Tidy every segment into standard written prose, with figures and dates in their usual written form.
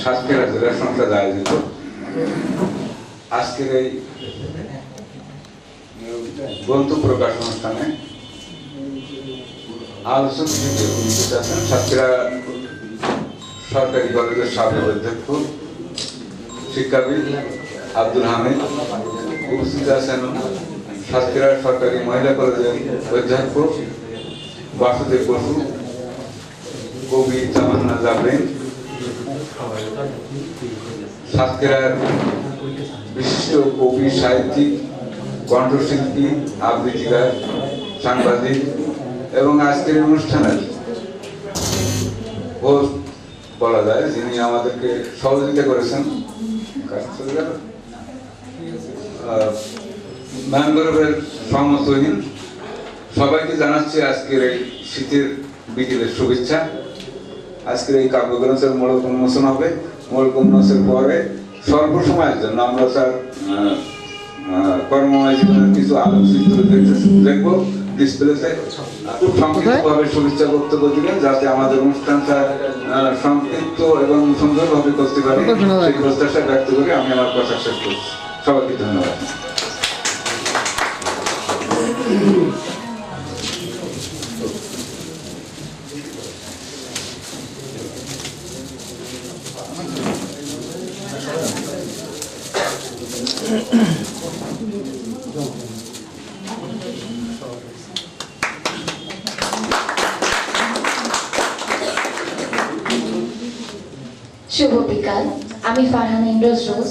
সাতক্ষীরা জেলা সংসদ আয়োজিত আজকের এই গ্রন্থ প্রকাশ অনুষ্ঠানে আলোচক হিসেবে উপস্থিত আছেন সাতক্ষীরা সরকারি কলেজের সাবেক অধ্যক্ষ শিক্ষাবিদ আব্দুল হামিদ, উপস্থিত আছেন সাতক্ষীরা সরকারি মহিলা কলেজের অধ্যক্ষ বাসুদেব বসু, কবি তামান্না জাবরিন, সাতক্ষীরার বিশিষ্ট কবি, সাহিত্যিক, কণ্ঠশিল্পী, আবৃত্তিকার, সাংবাদিক এবং আজকের অনুষ্ঠানের হোস্ট বলা যায়, যিনি আমাদেরকে সহযোগিতা করেছেন ম্যানগ্রোভের সমতহীন সবাইকে জানাচ্ছি আজকের এই শীতের বিকেলের শুভেচ্ছা। আজকের এই কাব্যগ্রন্থের মূলক উন্মোচন হবে। মূলক উন্মোচনের পরে স্বল্প সময়ের জন্য আমরা তার কর্মময় জীবনের কিছু আলোকচিত্র দেখবো ডিসপ্লেতে। খুব সংক্ষিপ্তভাবে শুভেচ্ছা বক্তব্য দিবেন যাতে আমাদের অনুষ্ঠানটা সংক্ষিপ্ত এবং সুন্দরভাবে করতে পারি, সেই প্রত্যাশা ব্যক্ত করে আমি আমার কথা শেষ করছি। সবাইকে ধন্যবাদ। শুভ বিকাল। আমি ফারহানা ইমরোজ রোজ।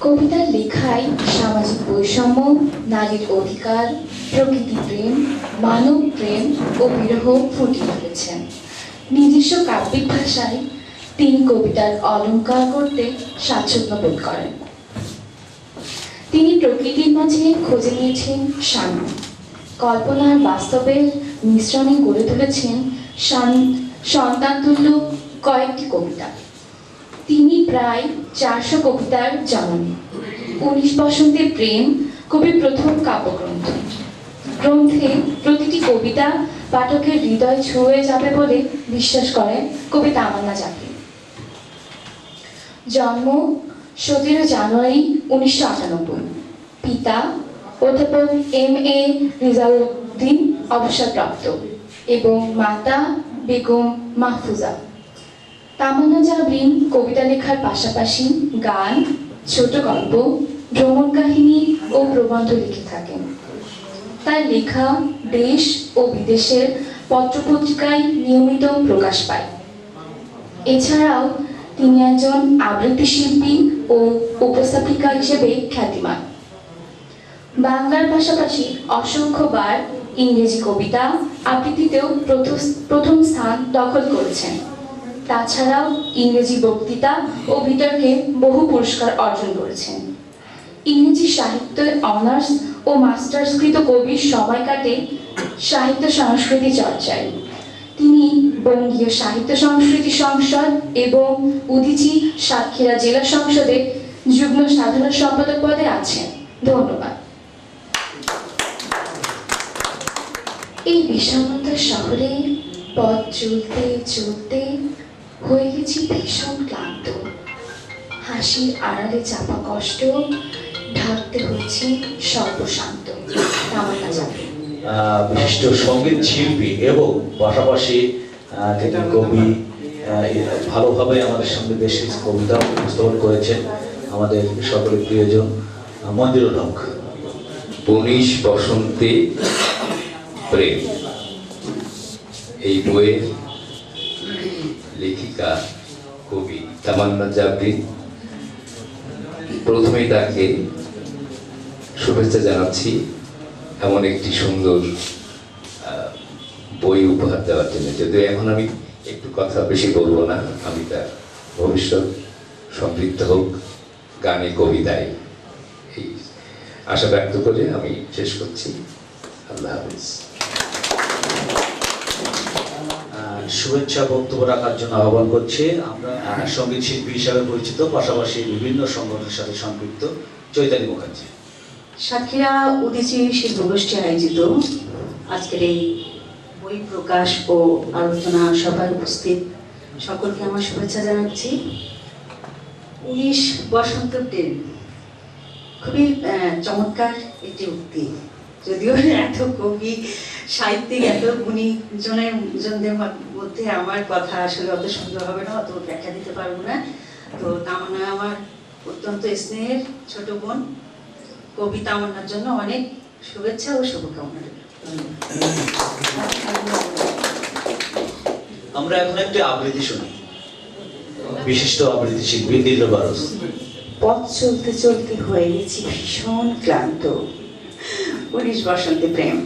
কবিতার লেখায় সামাজিক বৈষম্য, নারীর অধিকার, প্রকৃতি প্রেম, মানব প্রেম ও বিরহ ফুটিয়ে তুলেছেন। নিজস্ব কাব্যিক ভাষায় তিনি কবিতার অলঙ্কার করতে স্বাচ্ছন্দ্য বোধ করেন। তিনি প্রকৃতির মাঝে খুঁজে নিয়েছেন শান্তি, কল্পনার বাস্তবের মিশ্রণে গড়ে তুলেছেন সন্তানতুল্য কয়েকটি কবিতা। তিনি প্রায় 400 কবিতার জননী। 19 বসন্তে প্রেম কবির প্রথম কাব্যগ্রন্থ। গ্রন্থে প্রতিটি কবিতা পাঠকের হৃদয় ছুঁয়ে যাবে বলে বিশ্বাস করেন কবি তামান্না জাবরিন। জন্ম 17 জানুয়ারি 1998। পিতা অধ্যাপক M.A. রিজাউদ্দিন অবসরপ্রাপ্ত এবং মাতা বেগম মাহফুজা। তামান্না জাবরিন কবিতা লেখার পাশাপাশি গান, ছোট গল্প, ভ্রমণ কাহিনী ও প্রবন্ধ লিখে থাকেন। তার লেখা দেশ ও বিদেশের পত্রপত্রিকায় নিয়মিত প্রকাশ পায়। এছাড়াও তিনি একজন আবৃত্তি শিল্পী ও উপস্থাপিকা হিসেবে খ্যাতিমান। বাংলার পাশাপাশি অসংখ্যবার ইংরেজি কবিতা আবৃত্তিতেও প্রথম স্থান দখল করেছেন। তাছাড়াও ইংরেজি বক্তৃতা ও বিতর্কে বহু পুরস্কার অর্জন করেছেন। ইংরেজি সাহিত্যে অনার্স ও মাস্টার্সকৃত কবির সময় কাটে সাহিত্য সংস্কৃতি চর্চায়। তিনি বঙ্গীয় সাহিত্য সংস্কৃতি সংসদ এবং উদীচী সাতক্ষীরা জেলা সংসদে যুগ্ম সাধারণ সম্পাদক পদে আছেন। ধন্যবাদ। এই বিষণ্ণতার শহরে পথ চলতে চলতে হয়ে গেছি ভীষণ ক্লান্ত। হাসির আড়ালে চাপা কষ্ট ঢাকতে হচ্ছে সর্বশান্ত। তামান্না জাবরিন বিশিষ্ট সঙ্গীত শিল্পী এবং পাশাপাশি তিনি কবি, ভালোভাবে আমাদের সঙ্গে বেশ কিছু কবিতা উপস্থাপন করেছেন। আমাদের সকলের প্রিয়জন মঞ্জুরুল হক। 19 বসন্তে প্রেম এই বইয়ের লেখিকা কবি তামান্না জাবরিন। প্রথমেই তাকে শুভেচ্ছা জানাচ্ছি এমন একটি সুন্দর বই উপহার দেওয়ার জন্য। যদিও এখন আমি একটু কথা বেশি বলবো না, আমি তার ভবিষ্যৎ সমৃদ্ধ হোক গানে কবিতায়, এই আশা ব্যক্ত করে আমি শেষ করছি। আল্লাহ হাফিজ। শুভেচ্ছা বক্তব্য রাখার জন্য আহ্বান করছি আমরা সঙ্গীত শিল্পী হিসাবে পরিচিত, পাশাপাশি বিভিন্ন সংগঠনের সাথে সম্পৃক্ত চৈতালি মুখার্জি। সাতক্ষীরা উদীচী শিল্পগোষ্ঠী আয়োজিত আজকের এই বই প্রকাশ ও আলোচনা সভায় উপস্থিত সকলকে আমার শুভেচ্ছা জানাচ্ছি। 19 বসন্ত প্রেম খুবই চমৎকার একটি উক্তি। যদিও এত কবি সাহিত্যিক এত জনদের মধ্যে আমার কথা আসলে অত সুন্দর হবে না, অত ব্যাখ্যা দিতে পারবো না। তো তামান্না আমার অত্যন্ত স্নেহের ছোট বোন। কবি তামান্নার জন্য অনেক শুভেচ্ছা ও শুভকামনা। আমরা এখন একটি আবৃত্তি শুনি, বিশিষ্ট আবৃত্তি শিল্পী দিল্লু বারোস। পথ চলতে চলতে হয়ে গেছি ভীষণ ক্লান্ত। 19 বসন্তে প্রেম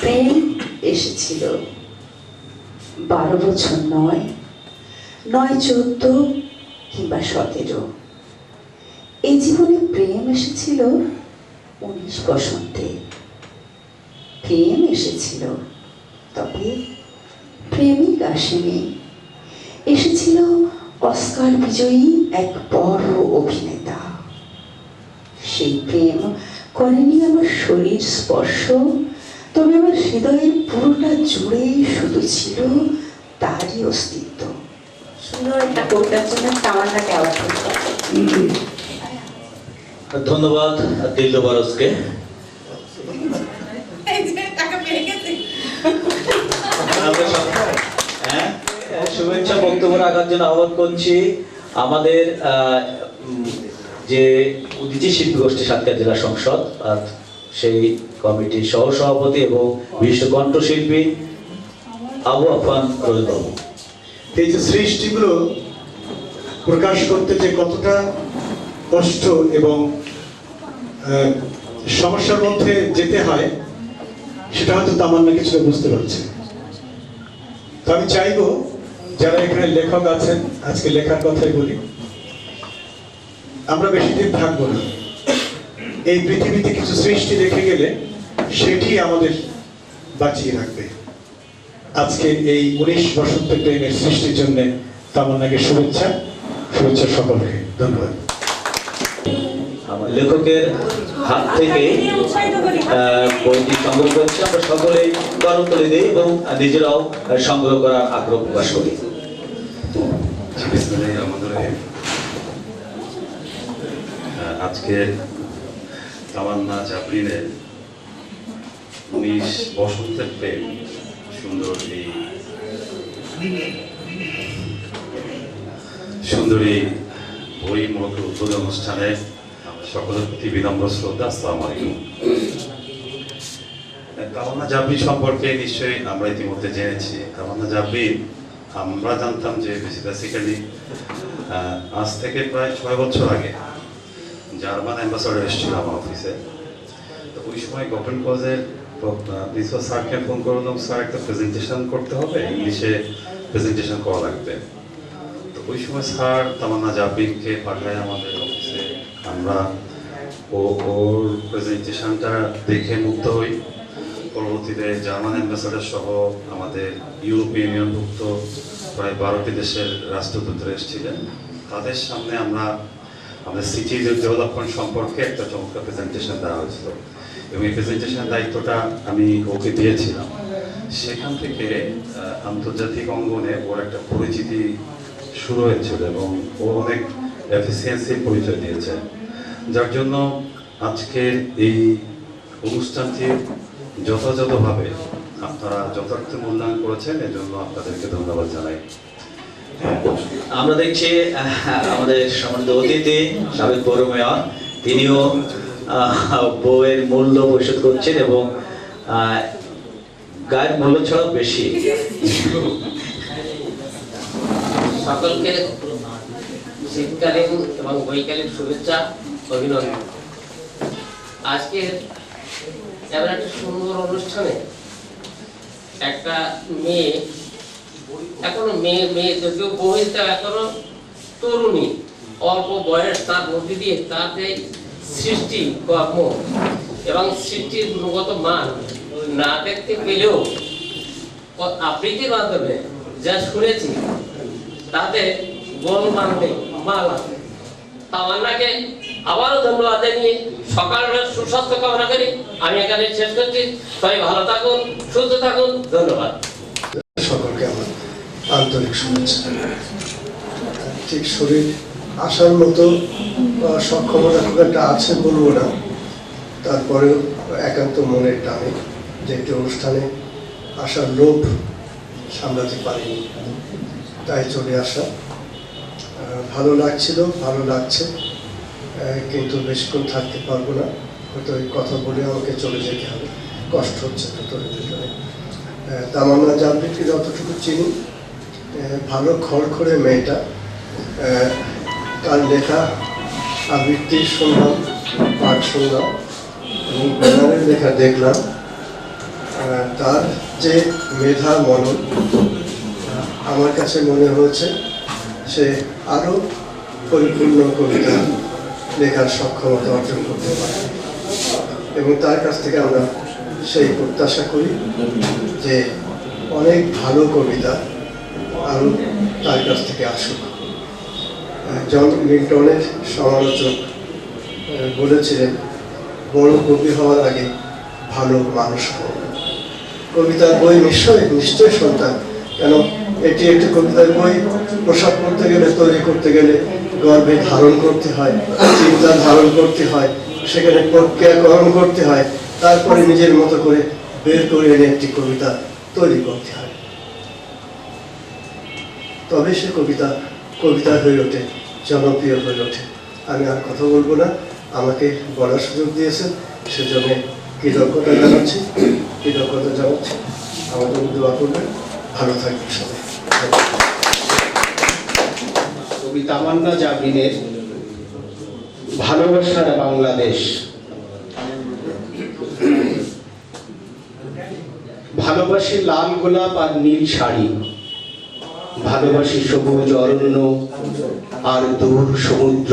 প্রেম এসেছিল 12 বছর নয়, 14 কিংবা 17। এই জীবনে প্রেম এসেছিল 19 বসন্তে। প্রেম এসেছিল, তবে প্রেমিক আসেনি। এসেছিল অস্কার বিজয়ী এক বড় অভিনেতা। সেই প্রেম করেনি আমার শরীর স্পর্শ, তবে আমার হৃদয়ের পুরোটা জুড়েই শুধু ছিল তারই অস্তিত্ব। সুন্দর একটা কবিতার জন্য তামান্নাকে আওয়াজ করতে। ধন্যবাদ দিল্লু বারোসকে। শুভেচ্ছা বক্তব্য রাখার জন্য আহ্বান করছি আমাদের যে উদীচী শিল্পী গোষ্ঠী সাতক্ষীরা জেলা সংসদ, সেই কমিটির সহসভাপতি এবং বিশিষ্ট কণ্ঠশিল্পী আবু আফান রোজবাবু। এই যে সৃষ্টিগুলো প্রকাশ করতে যে কতটা কষ্ট এবং সমস্যার মধ্যে যেতে হয়, সেটা হয়তো তামান্না কিছুটা বুঝতে পারছে। তো আমি চাইবো যারা এখানে লেখক আছেন, আজকে লেখার কথাই বলি, আমরা বেশি দিন থাকবো না। এই পৃথিবীতে কিছু সৃষ্টি রেখে গেলে সেটি আমাদের বাঁচিয়ে রাখবে। আজকে এই 19 বসন্ত প্রেমের সৃষ্টির জন্য তামান্নাকে শুভেচ্ছা সকলকে ধন্যবাদ। লেখকের হাত থেকে বইটি সংগ্রহ করছি, আমরা সকলেই করতালি দিই এবং নিজেরাও সংগ্রহ করার আগ্রহ প্রকাশ করি। আজকে তামান্না জাফরিনের 19 বসন্তের প্রেম সুন্দরী বই মূলত উদ্বোধন অনুষ্ঠানে সকলের প্রতি বিনম্র শ্রদ্ধা। আসসালামু আলাইকুম। তামান্না জাফরি সম্পর্কে নিশ্চয়ই আমরা ইতিমধ্যে জেনেছি। তামান্না জাফরি আমরা জানতাম যে বেসিক্যালি আজ থেকে প্রায় 6 বছর আগে জার্মান অ্যাম্বাসাডার এসেছিল আমার অফিসে। তো ওই সময় গভর্নমেন্ট কলেজের প্রিন্সিপাল স্যারকে ফোন করলাম, স্যার একটা প্রেজেন্টেশন করতে হবে, ইংলিশে প্রেজেন্টেশন করা লাগবে। তো ওই সময় স্যার তামান্না জাফরিকে পাঠায় আমাদের অফিসে। আমরা ওর প্রেজেন্টেশনটা দেখে মুগ্ধ হই। পরবর্তীতে জার্মান অ্যাম্বাসাডার সহ আমাদের ইউরোপিয়ান ইউনিয়নভুক্ত প্রায় 12টি দেশের রাষ্ট্রদূতরা এসেছিলেন। তাদের সামনে আমরা আমাদের সিটি ডেভেলপমেন্ট সম্পর্কে একটা চমৎকার প্রেজেন্টেশন দেওয়া হয়েছিল এবং এই প্রেজেন্টেশনের দায়িত্বটা আমি ওকে দিয়েছিলাম। সেখান থেকে আন্তর্জাতিক অঙ্গনে ওর একটা পরিচিতি শুরু হয়েছিল এবং ও অনেক এফিসিয়েন্সির পরিচয় দিয়েছে, যার জন্য আজকের এই অনুষ্ঠানটি যথাযথভাবে আপনারা যথার্থ মূল্যায়ন করেছেন, এজন্য আপনাদেরকে ধন্যবাদ জানাই। আমরা দেখছি আমাদের সম্মানিত অতিথি সাবেক পৌর মেয়র, তিনিও বইয়ের মূল্য পরিশোধ করছেন এবং গায়ের মূল্য ছাড়াও বেশি। সকলকে শীতকালীন এবং বৈকালীন শুভেচ্ছা, অভিনন্দন। আজকে এমন একটা সুন্দর অনুষ্ঠানে একটা মেয়ে, এখনো মেয়ে যদিও বহিতা, এখনো তরুণী, অল্প বয়স, তার মধ্যে দিয়ে তার যে সৃষ্টি কর্ম এবং সৃষ্টির গুণগত মান না দেখতে পেলেও আবৃত্তির মাধ্যমে যা শুনেছি তাতে গণমান নেই, মাল আছে। তামান্নাকে আবারও ধন্যবাদ জানিয়ে সকালবেলা সুস্বাস্থ্য কামনা করি আমি এখানে শেষ করছি। সবাই ভালো থাকুন, সুস্থ থাকুন, ধন্যবাদ। সকলকে আমার আন্তরিক শুভেচ্ছা। ঠিক শরীর আসার মতো সক্ষমতা খুব একটা আছে বলবো না, তারপরেও একান্ত মনের টানে যে একটি অনুষ্ঠানে আসার লোভ সামলাতে পারিনি, তাই চলে আসা। ভালো লাগছিল, ভালো লাগছে, কিন্তু বেশিক্ষণ থাকতে পারবো না, হয়তো এই কথা বলে আমাকে চলে যেতে হবে, কষ্ট হচ্ছে ভেতরে ভেতরে। তামান্না জাবরিনকে যতটুকু চিনি, ভালো খড়খড়ে মেয়েটা, তার লেখা আবৃত্তি শুনলাম, পাঠ শুনলাম এবং ব্যানারের লেখা দেখলাম। তার যে মেধা মনন, আমার কাছে মনে হয়েছে সে আরও পরিপূর্ণ কবিতা লেখার সক্ষমতা অর্জন করতে পারে এবং তার কাছ থেকে আমরা সেই প্রত্যাশা করি যে অনেক ভালো কবিতা আরও তার কাছ থেকে আসুক। জন মিল্টনের সমালোচক বলেছিলেন, বড় কবি হওয়ার আগে ভালো মানুষ হওয়া। কবিতার বই নিশ্চয় সন্তান, কেন এটি একটি কবিতার বই প্রসাব করতে গেলে, তৈরি করতে গেলে গর্ভে ধারণ করতে হয়, চিন্তা ধারণ করতে হয়, সেখানে প্রক্রিয়াকরণ করতে হয়, তারপরে নিজের মতো করে বের করে এনে একটি কবিতা তৈরি করতে হয়, তবে সে কবিতা হয়ে ওঠে, জনপ্রিয় হয়ে ওঠে। আমি আর কথা বলবো না, আমাকে বলার সুযোগ দিয়েছেন, সেজন্য কৃতজ্ঞতা জানাচ্ছি। আমাদের দোয়া করবেন, ভালো থাকবেন সবাই। কবি তামান্না জাবরিনের ভালোবাসার বাংলাদেশ। ভালোবাসি লাল গোলাপ আর নীল শাড়ি, ভালোবাসি সবুজ অরণ্য আর দূর সমুদ্র,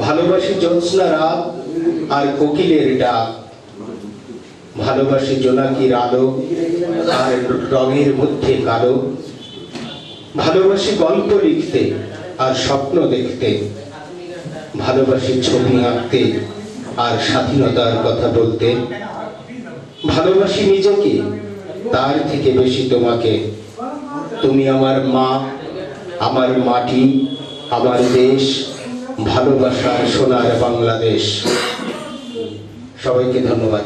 ভালোবাসি জ্যোৎস্না রাত আর কোকিলের ডাক, ভালোবাসি জোনাকির আলো আর রঙের মধ্যে কালো, ভালোবাসি গল্প লিখতে আর স্বপ্ন দেখতে, ভালোবাসি ছবি আঁকতে আর স্বাধীনতার কথা বলতে, ভালোবাসি নিজেকে তার থেকে বেশি তোমাকে। তুমি আমার মা, আমার মাটি, আমার দেশ, ভালোবাসার সোনার বাংলাদেশ। সবাইকে ধন্যবাদ।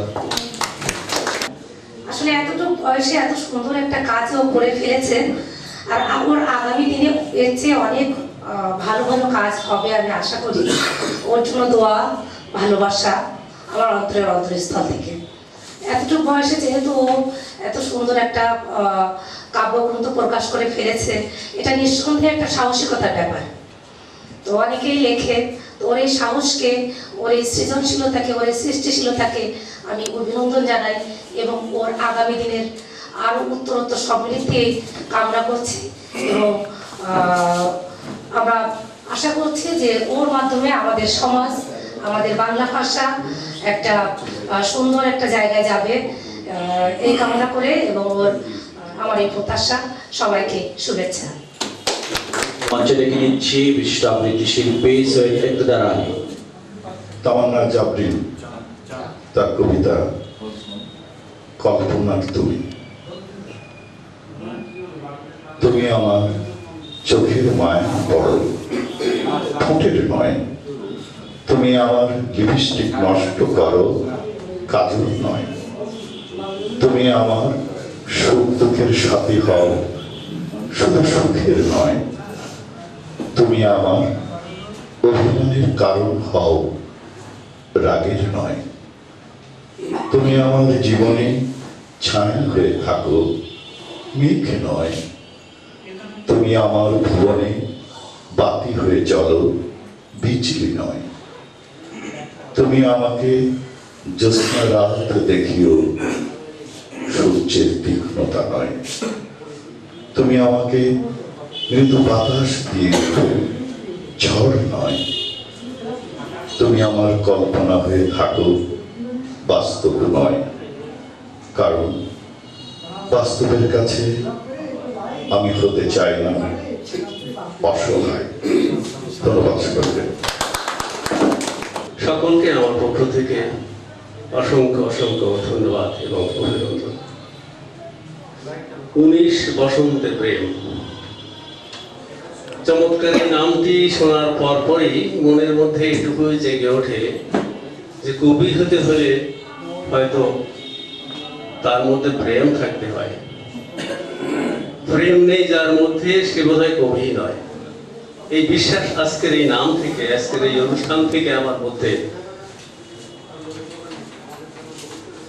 আসলে এতটুকু বয়সে এত সুন্দর একটা কাজও করে ফেলেছেন, আর ওর আগামী দিনে এর চেয়ে অনেক ভালো ভালো কাজ হবে আমি আশা করি। ওর জন্য দোয়া, ভালোবাসা আমার অন্তরের অন্তরস্থল থেকে। এতটুকু বয়সে যেহেতু ও এত সুন্দর একটা কাব্যগ্রন্থ প্রকাশ করে ফেলেছে, এটা নিঃসন্দেহে একটা সাহসিকতার ব্যাপার। তো অনেকেই লেখে, তো ওর এই সাহসকে, ওর এই সৃজনশীলতাকে, ওর এই সৃষ্টিশীলতাকে আমি অভিনন্দন জানাই এবং ওর আগামী দিনের আরো উত্তরোত্তর সমৃদ্ধি কামনা করছি এবং আমরা আশা করছি যে ওর মাধ্যমে আমাদের সমাজ, আমাদের বাংলা ভাষা একটা সুন্দর একটা জায়গায় যাবে, এই কামনা করে এবং ওর আমার এই প্রত্যাশা। সবাইকে শুভেচ্ছা। মঞ্চে ডেকে নিচ্ছি বিশিষ্ট আবৃত্তি শিল্পী সৈয়দ ইকতাদার আলী। তামান্না জাবরিন তার কবিতা কল্পনার তুমি। তুমি আমার চোখের মায়া বড়, ঠোঁটের নয়। তুমি আমার লিপস্টিক নষ্ট করো, কাজল নয়। তুমি আমার সুখ দুঃখের সাথী হও, শুধু সুখের নয়। তুমি আমার অভিমানের কারণ হও, রাগের নয়। তুমি আমার জীবনে ছায়া হয়ে থাকো, মেঘ নয়। তুমি আমার ভুবনে বাতি হয়ে চলো, বিজলি নয়। তুমি আমাকে জ্যোৎস্না রাত দেখিও, সূর্যের তীক্ষ্ণতা নয়। তুমি আমাকে মৃদু বাতাস দিয়ে ঝড় নয়। তুমি আমার কল্পনা হয়ে থাকো, বাস্তব নয়। কারণ বাস্তবের কাছে আমি হতে চাই না অসহায়। ধন্যবাদ সকলকে। সকলকে আমার পক্ষ থেকে অসংখ্য অসংখ্য ধন্যবাদ এবং অভিনন্দন। 19 বসন্তে প্রেম। চমৎকার এই নামটি শোনার পরপরই মনের মধ্যে এটুকুই জেগে ওঠে যে কবি হতে হলে হয়তো তার মধ্যে প্রেম থাকতে হয়। প্রেম নেই যার মধ্যে সে বোধহয় কবি নয়। এই বিশ্বাস আজকের এই নাম থেকে, আজকের এই অনুষ্ঠান থেকে আমার মধ্যে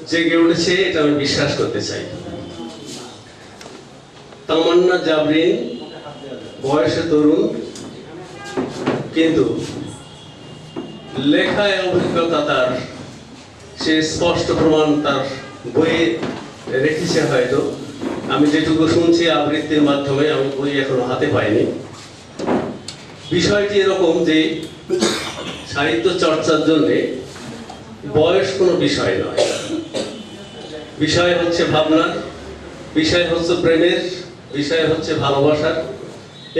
জেগে উঠেছে, এটা আমি বিশ্বাস করতে চাই। তামান্না জাবরিন বয়সে তরুণ, কিন্তু লেখায় অভিজ্ঞতা তার, সে স্পষ্ট প্রমাণ তার বইয়ে রেখেছে। হয়তো আমি যেটুকু শুনছি আবৃত্তির মাধ্যমে, আমি বই এখনো হাতে পাইনি। বিষয়টি এরকম যে সাহিত্য চর্চার জন্যে বয়স কোনো বিষয় নয়। বিষয় হচ্ছে ভাবনার, বিষয় হচ্ছে প্রেমের, বিষয় হচ্ছে ভালোবাসার,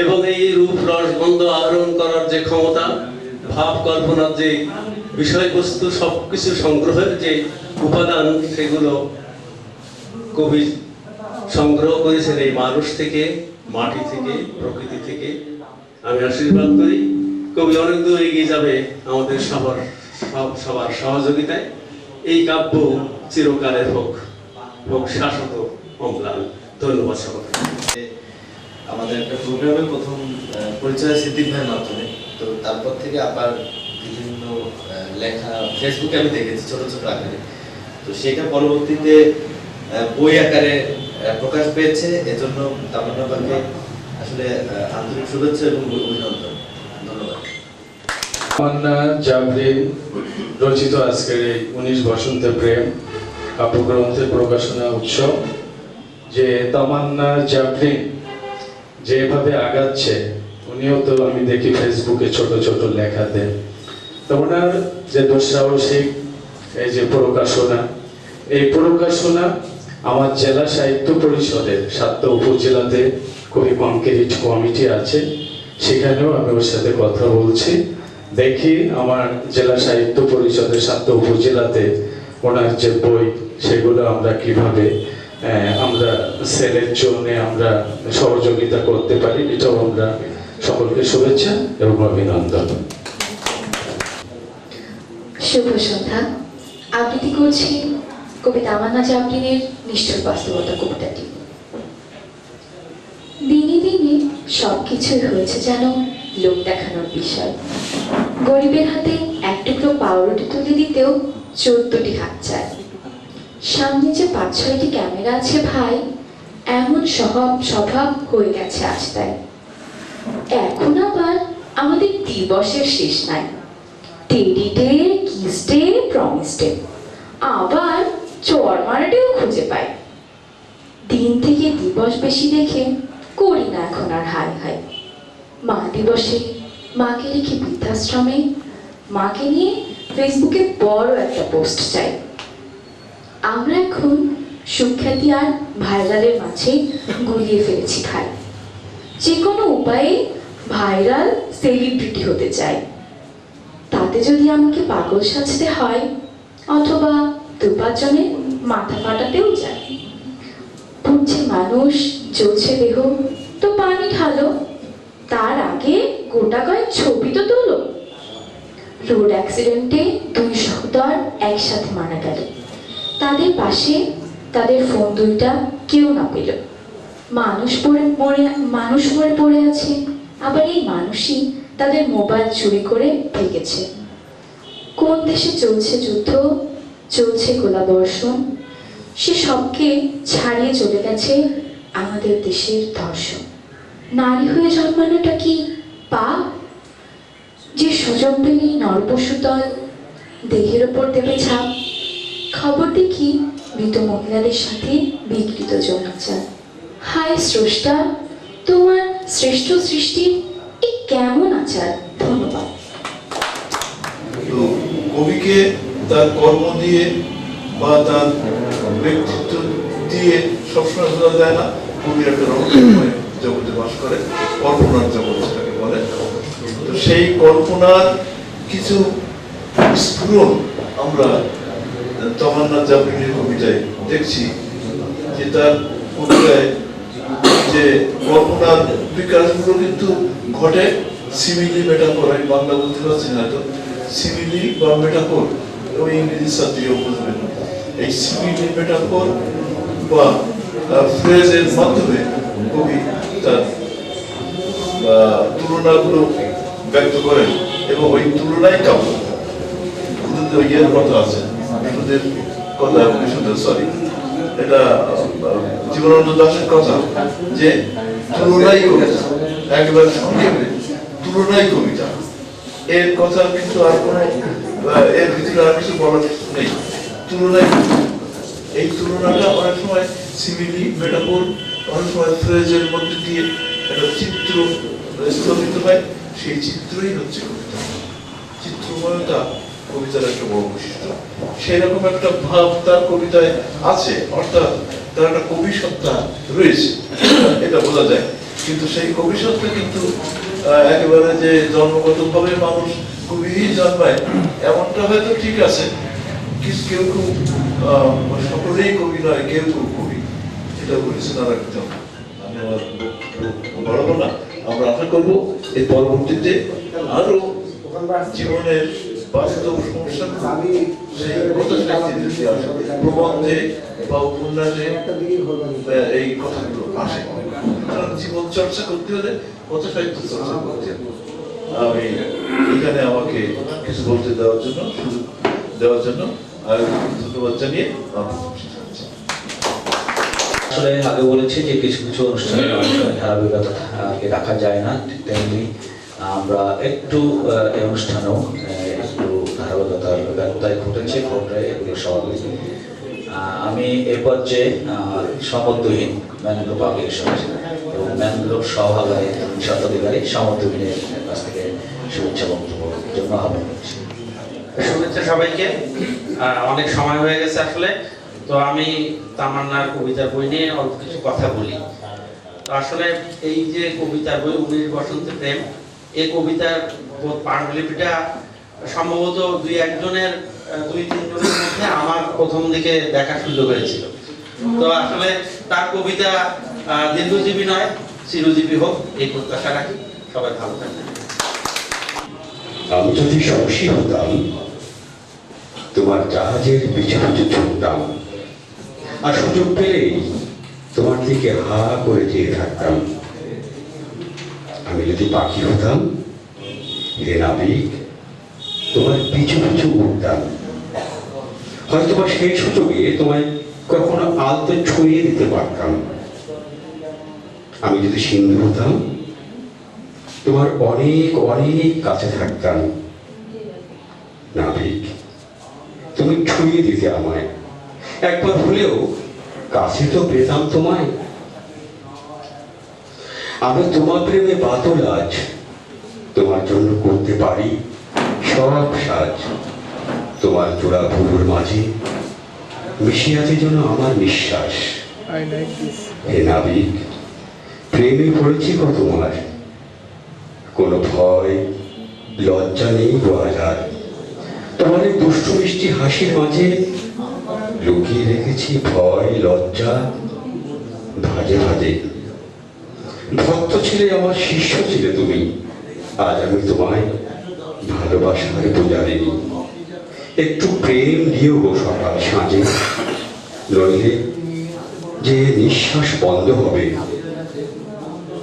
এবং এই রূপ রসগন্ধ আহরণ করার যে ক্ষমতা, ভাব কল্পনার যে বিষয়বস্তু, সবকিছু সংগ্রহের যে উপাদান, সেগুলো কবি সংগ্রহ করেছেন এই মানুষ থেকে, মাটি থেকে, প্রকৃতি থেকে। আমি আশীর্বাদ করি কবি অনেক দূর এগিয়ে যাবে আমাদের সবার সহযোগিতায়। এই কাব্য চিরকালের হোক, হোক শাশ্বত অম্লান। ধন্যবাদ সকলকে। আমাদের একটা প্রোগ্রামে প্রথম পরিচয় সিদ্দিক ভাইয়ের মাধ্যমে, তো তারপর থেকে আবার বিভিন্ন লেখা ফেসবুকে আমি দেখেছি ছোট ছোট আকারে, তো সেটা পরবর্তীতে বই আকারে প্রকাশ পেয়েছে। এজন্য তামান্না আপাকে আসলে আন্তরিক শুভেচ্ছা এবং অভিনন্দন। ধন্যবাদ। তামান্না জাবরিন রচিত আজকের এই 19 বসন্তের প্রেম কাব্যগ্রন্থের প্রকাশনা উৎসব, যে তামান্না জাবরিন যেভাবে আগাচ্ছে, উনিও তো আমি দেখি ফেসবুকে ছোট ছোট লেখা দেন, তো ওনার যে দুঃসাহসিক এই যে প্রকাশনা, এই প্রকাশনা আমার জেলা সাহিত্য পরিষদের 7টা উপজেলাতে কবি কনক্রিট কমিটি আছে, সেখানেও আমি ওর সাথে কথা বলছি। দেখি আমার জেলা সাহিত্য পরিষদের 7টা উপজেলাতে ওনার যে বই, সেগুলো আমরা কিভাবে আমরা সেলের জন্য আমরা সহযোগিতা করতে পারি। এটাও আমরা সকলকে শুভেচ্ছা এবং অভিনন্দন। শুভ সন্ধ্যা। আবৃত্তি করছি কবি তামান্না জাবরিনের নিষ্ঠুর বাস্তবতা কবিতাটি। দিনে দিনে সবকিছুই হয়েছে যেন লোক দেখানোর বিষয়। গরিবের হাতে এক টুকরো পাউরুটি তুলে দিতেও 14টি হাত চায়। সামনে যে 5-6টি ক্যামেরা আছে ভাই, এমন স্বভাব হয়ে গেছে আজ তাই। এখন আবার আমাদের দিবসের শেষ নাই, teddy day, kiss day, promise day, আবার চর মারাটেও খুঁজে পাই। দিন থেকে দিবস বেশি দেখে করি না এখন আর হাই হাই। মা দিবসে মাকে রেখে বৃদ্ধাশ্রমে, মাকে নিয়ে ফেসবুকে বড় একটা পোস্ট চাই। আমরা এখন সুখ্যাতি আর ভাইরালের মাঝে গুলিয়ে ফেলেছি ভাই। যে কোনো উপায়ে ভাইরাল সেলিব্রিটি হতে চাই। তাতে যদি আমাকে পাগল সাজতে হয়, অথবা 2-5 জনের মাথা ফাটাতেও যায়। পুড়ছে মানুষ, জ্বলছে দেহ, তো পানি ঢালো, তার আগে গোটা কয়েক ছবি তো তোলো। রোড অ্যাক্সিডেন্টে 2 সহোদর একসাথে মারা গেল, তাদের পাশে তাদের ফোন 2টা কেউ না পেল। মানুষ মরে পড়ে আছে, আবার এই মানুষই তাদের মোবাইল চুরি করে ভেঙেছে। কোন দেশে চলছে যুদ্ধ, চলছে গোলাবর্ষণ, সে সবকে ছাড়িয়ে চলে গেছে আমাদের দেশের ধর্ষণ। নারী হয়ে জন্মানোটা কি পাপ? যে সুযোগ পেলেই নরপশুতল দেহের ওপর দেবে ছাপ। খবর দেখি মৃত মহিলাদের সাথে বিকৃত যৌনাচার। হায় স্রষ্টা, তোমার শ্রেষ্ঠ সৃষ্টি এই কেমন আচার। ধন্যবাদ। কবিকে তার কর্ম দিয়ে বা তার ব্যক্তিত্ব দিয়ে সবসময় বোঝা যায় না। কবি একটা রহস্যময় জগতে বাস করে, কল্পনার জগৎ যেটাকে বলে। তো সেই কল্পনার কিছু স্ফুরণ আমরা তামান্না জাবরিনের কবিতায় দেখছি, যে তার কবিতায় যে কল্পনার বিকাশগুলো কিন্তু ঘটে সিমিলি মেটাফোর, আমি বাংলা বলতে পারছি না তো, সিমিলি বা মেটাফোর, ওই ইংরেজি ছাত্রীও বুঝবেন। এই সিমিলি মেটাফোর বা ফ্রেজের মাধ্যমে কবি তার তুলনাগুলো ব্যক্ত করেন এবং ওই তুলনায় কাব্য। ইয়ের কথা আছে, বিশুদ্ধের কথা, বিশুদ্ধের সরি, এটা জীবনানন্দ দাশের কথা যে তুলনাই কবিতা, একেবারে সংক্ষেপে তুলনাই কবিতা। এর কথা কিন্তু আর কোনো, এর ভিতরে আর কিছু বলার নেই, তুলনাই। এই তুলনাটা অনেক সময় সিমিলি মেটাফোর, অনেক সময় ফ্রেজের মধ্যে দিয়ে একটা চিত্র স্থাপিত হয়, সেই চিত্রই হচ্ছে কবিতা। চিত্রময়তা কবিতার একটা বড় বৈশিষ্ট্য। সেই রকম একটা ভাব তার কবিতায় আছে, অর্থাৎ তার একটা কবি সত্তা রয়েছে, এটা বোঝা যায়। কিন্তু সেই কবি সত্তা কিন্তু একেবারে যে জন্মগতভাবে মানুষ কবি জন্মায় এমনটা হয়তো ঠিক আছে, কেউ কেউ সকলেই কবি নয়, কেউ কেউ কবি, এটা বলেছেন আর একদম। আমি আমার বাড়াবো না, আমরা আশা করবো এই পরবর্তীতে আরো জীবনের বাস্তব সমস্যা প্রবন্ধে বা উপন্যাসে এই কথাগুলো আসে। কারণ জীবন চর্চা করতে হলে কথা সাহিত্য চর্চা করতে হবে। আমি এখানে আমাকে কিছু বলতে দেওয়ার জন্য, সুযোগ দেওয়ার জন্য ধন্যবাদ জানিয়ে আসলে আগে বলেছি যে কিছু কিছু অনুষ্ঠানে ধারাবাহিকতা রাখা যায় না, তেমনি আমরা একটু এই অনুষ্ঠানেও একটু ধারাবাহিকতার ব্যত্যয় ঘটেছে, এগুলো স্বাভাবিক। আমি এ পর্যায়ে সমদ্বহীন ম্যানগ্রোভ পাবলিকেশন এবং ম্যানগ্রোভ সভাগারের স্বত্বাধিকারী সমদ্বহীনের কাছ থেকে শুভেচ্ছা বক্তব্যের জন্য আহ্বান করছি। শুভেচ্ছা সবাইকে। অনেক সময় হয়ে গেছে আসলে, তো আমি তামান্নার কবিতার বই নিয়ে অল্প কিছু কথা বলি। তো আসলে এই যে কবিতার বই 19 বসন্তের প্রেম, এই কবিতার পাণ্ডুলিপিটা সম্ভবত দুই তিনজনের মধ্যে আমার প্রথম দিকে দেখার সুযোগ হয়েছিল। তো আসলে তার কবিতা দীর্ঘজীবী নয়, চিরজীবী হোক এই প্রত্যাশা রাখি। সবাই ভালো থাকবেন। আমি যদি সাহসী হতাম, তোমার জাহাজের পিছু পিছু ছুটতাম, আর সুযোগ পেলেই তোমার দিকে হা করে চেয়ে থাকতাম। আমি যদি পাখি হতাম, হে নাবিক, তোমার পিছু পিছু উঠতাম। হয়তো বা সেই সুযোগে তোমায় কখনো আলতো ছড়িয়ে দিতে পারতাম। আমি যদি সিন্ধু হতাম, তোমার অনেক অনেক কাছে থাকতাম। নাবিক, তুমি ছুঁয়ে দিতে আমায়, একবার হলেও কাছে তো পেতাম তোমায়। আমি তোমার প্রেমে বাতল আজ, তোমার জন্য করতে পারি সব সাজ। তোমার জোড়া ভুরুর মাঝে মিশে আছে যেন আমার নিঃশ্বাস। হে নাবিক, প্রেমে পড়েছি গো তোমার, কোনো ভয় লজ্জা নেই গো আজার। তোমার এই দুষ্টু মিষ্টি হাসির মাঝে লুকিয়ে রেখেছি ভয় লজ্জা ভাজে ভাজে। ভক্ত ছিলে আমার, শিষ্য ছিলে তুমি, আজ আমি তোমায় ভালোবাসার বোঝারে। একটু প্রেম দিও গো সকাল সাঁঝে, নইলে যে নিঃশ্বাস বন্ধ হবে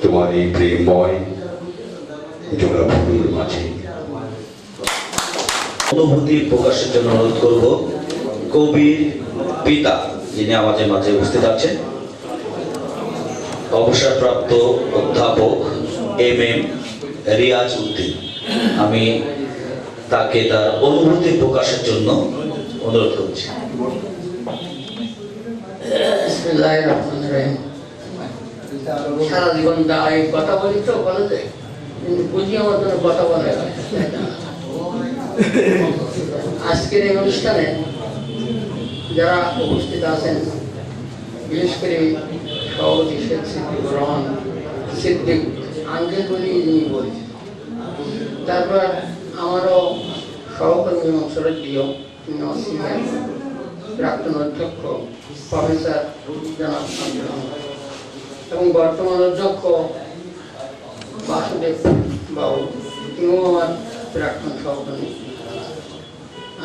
তোমার এই প্রেমময় জোড়া ভুরুর মাঝে। অনুভূতি প্রকাশের জন্য অনুরোধ করব কবির পিতা, যিনি আমাদের মাঝে উপস্থিত আছেন, অবসরপ্রাপ্ত অধ্যাপক MM রিয়াজ উদ্দিন। আমি তাকে তার অনুভূতি প্রকাশের জন্য অনুরোধ করছি। সারা জীবন এই কথা বলি তো কলেজে, কিন্তু বুঝি আমার জন্য কথা বলে। আজকের এই অনুষ্ঠানে যারা উপস্থিত আছেন, বিশেষ করে সভাপতি শেখ সিদ্দিকুর রহমান সিদ্দিক আঙ্কেল বলি যিনি বলছি, তারপর আমারও সহকর্মী অংশরের প্রিয় সিনিয়র প্রাক্তন অধ্যক্ষ প্রফেসর জনাব এবং বর্তমান অধ্যক্ষ বাসুদেব বাবু, তিনিও আমার প্রাক্তন সহকর্মী।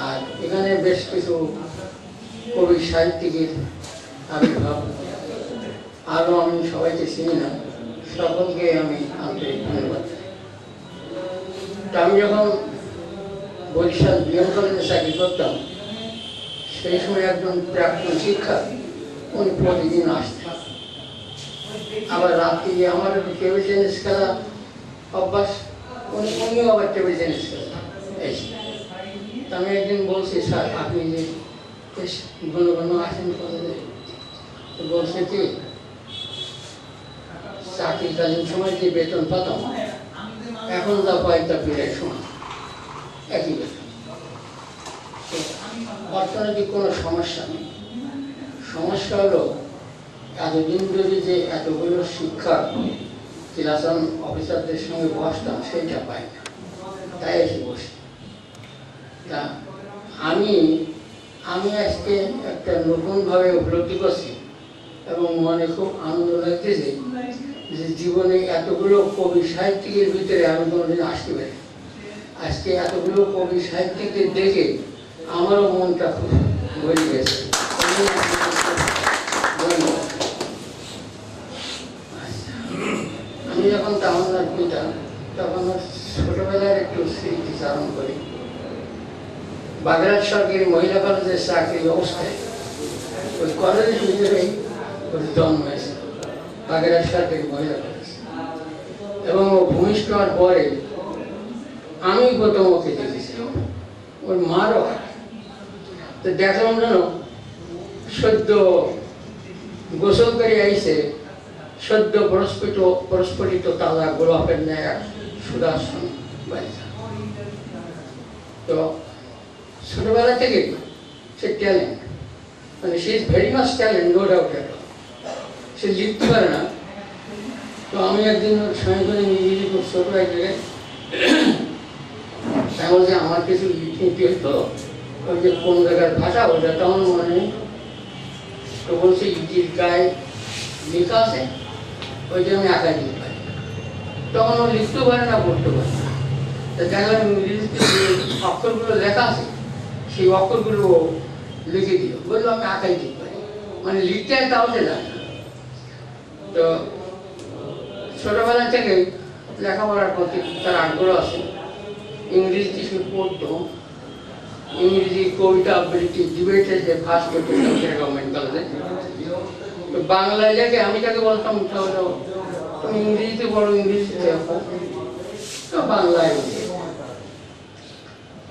আর এখানে বেশ কিছু কবি সাহিত্যিকের আবির্ভাব, আরও আমি সবাইকে চিনি না, সকলকে আমি আন্তরিক ধন্যবাদ। আমি যখন বরিশাল বিএম কলেজে চাকরি করতাম, সেই সময় একজন প্রাক্তন শিক্ষক উনি প্রতিদিন আসতেন। আবার রাত্রি আমার টেবিল টেনিস খেলা অভ্যাস, উনিও আবার টেবিল টেনিস খেলা এসে। আমি একদিন বলছি, স্যার আপনি যে বেশ ঘন ঘন আসেন কলেজে, বলছে কি চাকরিকালীন সময় যে বেতন পেতাম এখন যা পাই তা বিরাট সময় একই বেতন। অর্থনৈতিক কোনো সমস্যা নেই, সমস্যা হলো এতদিন ধরে যে এতগুলো শিক্ষা ক্লাসন অফিসারদের সঙ্গে বসতাম সেইটা পাই না, তাই এসে বসি। তা আমি আজকে একটা নতুনভাবে উপলব্ধি করছি এবং মনে খুব আনন্দ লাগতেছে যে জীবনে এতগুলো কবি সাহিত্যিকের ভিতরে আমি কোনোদিন আসতে পারি। আজকে এতগুলো কবি সাহিত্যিকদের দেখে আমারও মনটা খুব ভরে গেছে। আমি যখন তামান্নার পিতা, তখন ছোটবেলার একটু স্মৃতি চারণ করি। বাগেরহাট সরকারি মহিলা কলেজের চাকরির অবস্থায় ওই কলেজের ভিতরেই ওর জন্ম হয়েছে, বাগেরহাট সরকারি মহিলা কলেজ। এবং ও ভূমিষ্ঠ হওয়ার পরে আমি প্রথম ওকে দেখেছিলাম, ওর মারও। তো দেখলাম যেন সদ্য গোসল করে আইসে, সদ্য প্রস্ফুটিত তাজা গোলাপের ন্যায় এক সুদর্শন বালিকা। তো ছোটবেলা থেকে সে ট্যালেন্ট, মানে সে is very much talent, no doubt at all. সে লিখতে পারে না। তো আমি একদিন ওর সঙ্গে করে নিজেরই খুব ছোট এক জায়গায় বলছে আমার কিছু লিখতে হতো, ওই যে কোন জায়গার ভাষা ওটা তো আমার মনে নেই। তো বলছে ইটির গায়ে লেখা আছে, ওই যে আমি আঁকাই দিতে পারি। তখন ও লিখতেও পারে না, পড়তে পারে না। তো দেখলাম ইংরেজিতে যে অক্ষরগুলো লেখা আছে সেই অক্ষরগুলো লিখে দিল, বললো আমি আঁকাই দিতে পারি, মানে লিখতে তাও সে জানে না। তো ছোটবেলা থেকে লেখাপড়ার প্রতি তার আগ্রহ আছে। ইংরেজিতে সে পড়তো, ইংরেজি কবিতা আবৃত্তি ডিবেটে সে ফার্স্ট করতো গভর্নমেন্ট কলেজে। তো বাংলায় লেখে আমি তাকে বলতাম তুমি ইংরেজিতে পড়ো, ইংরেজিতে লেখো, তো বাংলায়।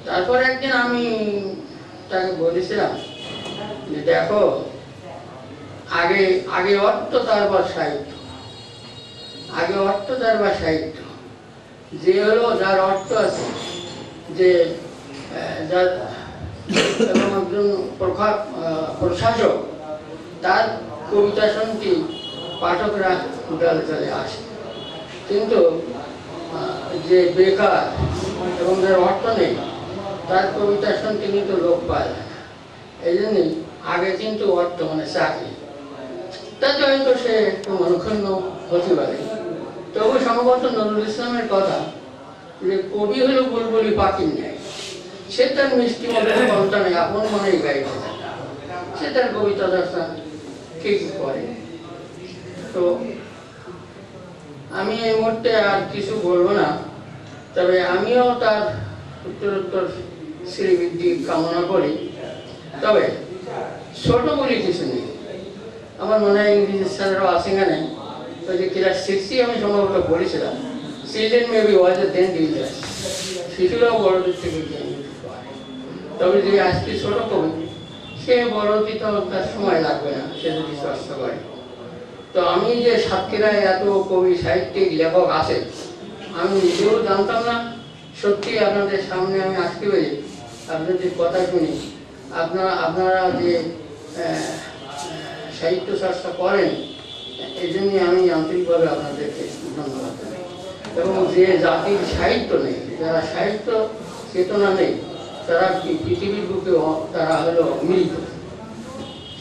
তারপর একদিন আমি তাকে বলেছিলাম যে দেখো, আগে আগে অর্থ তারপর সাহিত্য, আগে অর্থ তারপর সাহিত্য। যে হলো যার অর্থ আছে, যে যার একজন প্রশাসক, তার কবিতা শুনতে পাঠকরা দলে চলে আসে। কিন্তু যে বেকার এবং যার অর্থ নেই, তার কবিতা শুনতে কিন্তু লোক পায় না। এই জন্যই আগে কিন্তু অর্থ মানে চাকরি, তাতে হয়তো সে একটু মনক্ষুণ্ণ হতে পারে। তবু সম্ভবত নজরুল ইসলামের কথা যে কবি হলো বুলবুলি পাখির ন্যায়, সে তার মিষ্টি মধুর কণ্ঠে আপন মনেই গাইতে থাকে, সে তার কবিতা দর্শন ঠিক করে। তো আমি এই মুহূর্তে আর কিছু বলবো না, তবে আমিও তার উত্তরোত্তর শ্রীবৃদ্ধি কামনা করি। তবে ছোট বলে কিছু নেই, আমার মনে হয় ইংরেজি স্যারেরও আসেঙ্গা নেই। ওই যে ক্লাস 6 আমি সম্ভবত বলেছিলাম, চিলড্রেন মেবি ওয়াজ এ দেন ডিজার, শিশুরাও বড়দের থেকে জ্ঞান নিতে পারে। তবে যে আজকে ছোট কবি, সে বড় দিতে তার সময় লাগবে না, সে যদি চর্চা করে। তো আমি যে সাতক্ষীরায় এত কবি সাহিত্যিক লেখক আছে আমি নিজেও জানতাম না। সত্যি আপনাদের সামনে আমি আসতে পারি, আপনাদের কথা শুনি, আপনারা যে সাহিত্য চর্চা করেন, এই জন্যে আমি আন্তরিকভাবে আপনাদেরকে ধন্যবাদ জানাই। এবং যে জাতির সাহিত্য নেই, যারা সাহিত্য চেতনা নেই, তারা পৃথিবীর বুকে তারা হলো মৃত।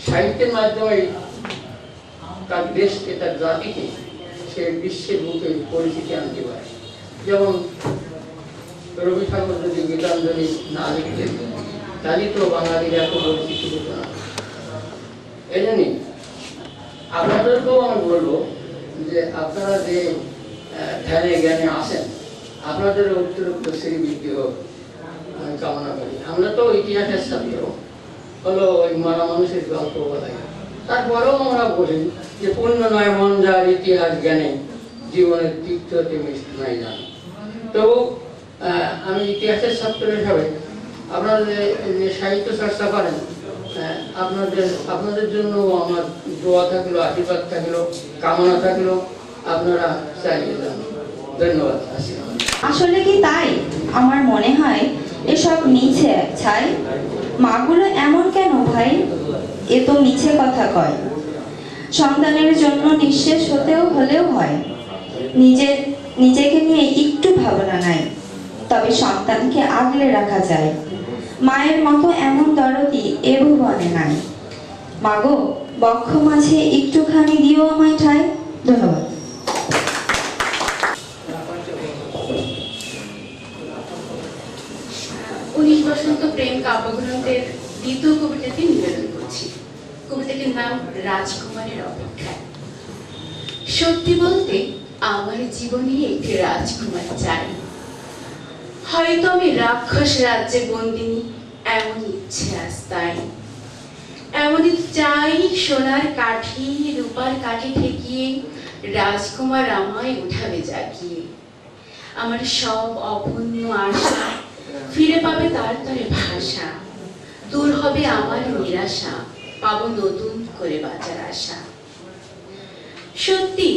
সাহিত্যের মাধ্যমে তার দেশকে, তার জাতিকে সে বিশ্বের মুখে পরিচিতি আনতে পারে। যেমন রবি ঠাকুর যদি গীতাঞ্জলি না লিখতেন তাহলে তো বাঙালির এত পরিচিতি হতো না। এই জন্যই আপনাদেরকেও আমি বলবো যে আপনারা যে ধ্যানে জ্ঞানে আসেন, আপনাদের উত্তরোত্ত শ্রীবৃদ্ধি হোক আমি কামনা করি। আমরা তো ইতিহাসের ছাত্র, হলো ওই মারা মানুষের গল্প বলাই, তারপরেও আমরা বলি যে পূর্ণ নয় মন যার ইতিহাস জ্ঞানে, জীবনের তীর্থতে মিষ্টি নাই জান। তো আমি ইতিহাসের ছাত্র হিসাবে আপনারা যে সাহিত্য চর্চা করেন, আপনাদের জন্য আমার দোয়া থাকলো, আশীর্বাদ থাকলো, কামনা থাকলো, আপনারা চালিয়ে যান। ধন্যবাদ। আসলে কি তাই? আমার মনে হয় এসব মিছে ছাই। মাগুলো এমন কেন ভাই? এ তো মিছে কথা কয়। সন্তানের জন্য নিঃশেষ হলেও হয়। নিজেকে নিয়ে একটু ভাবনা নাই, তবে সন্তানকে আগলে রাখা যায়। মায়ের মতো এমন দরদি এ ভুবনে নাই। মাগো, বক্ষ মাঝে একটুখানি দিও আমায় ঠাই। ধন্যবাদ। 19 বসন্ত প্রেম কাব্যগ্রন্থের দ্বিতীয় কবিতাটি নিবেদন করছি। কবিতাটির নাম রাজকুমারের অপেক্ষায়। সত্যি বলতে আমার জীবনে একটি রাজকুমার চাই। হয়তো আমি রাক্ষস রাজ্যে বন্দিনী, এমন ইচ্ছে আজ তাই। এমনই চাই সোনার কাঠি রূপার কাঠি ঠেকিয়ে, রাজকুমার আমায় উঠাবে জাগিয়ে। আমার সব অপূর্ণ আশা ফিরে পাবে তার তরে ভাষা। দূর হবে আমার নিরাশা, পাবো নতুন করে বাঁচার আশা। সত্যি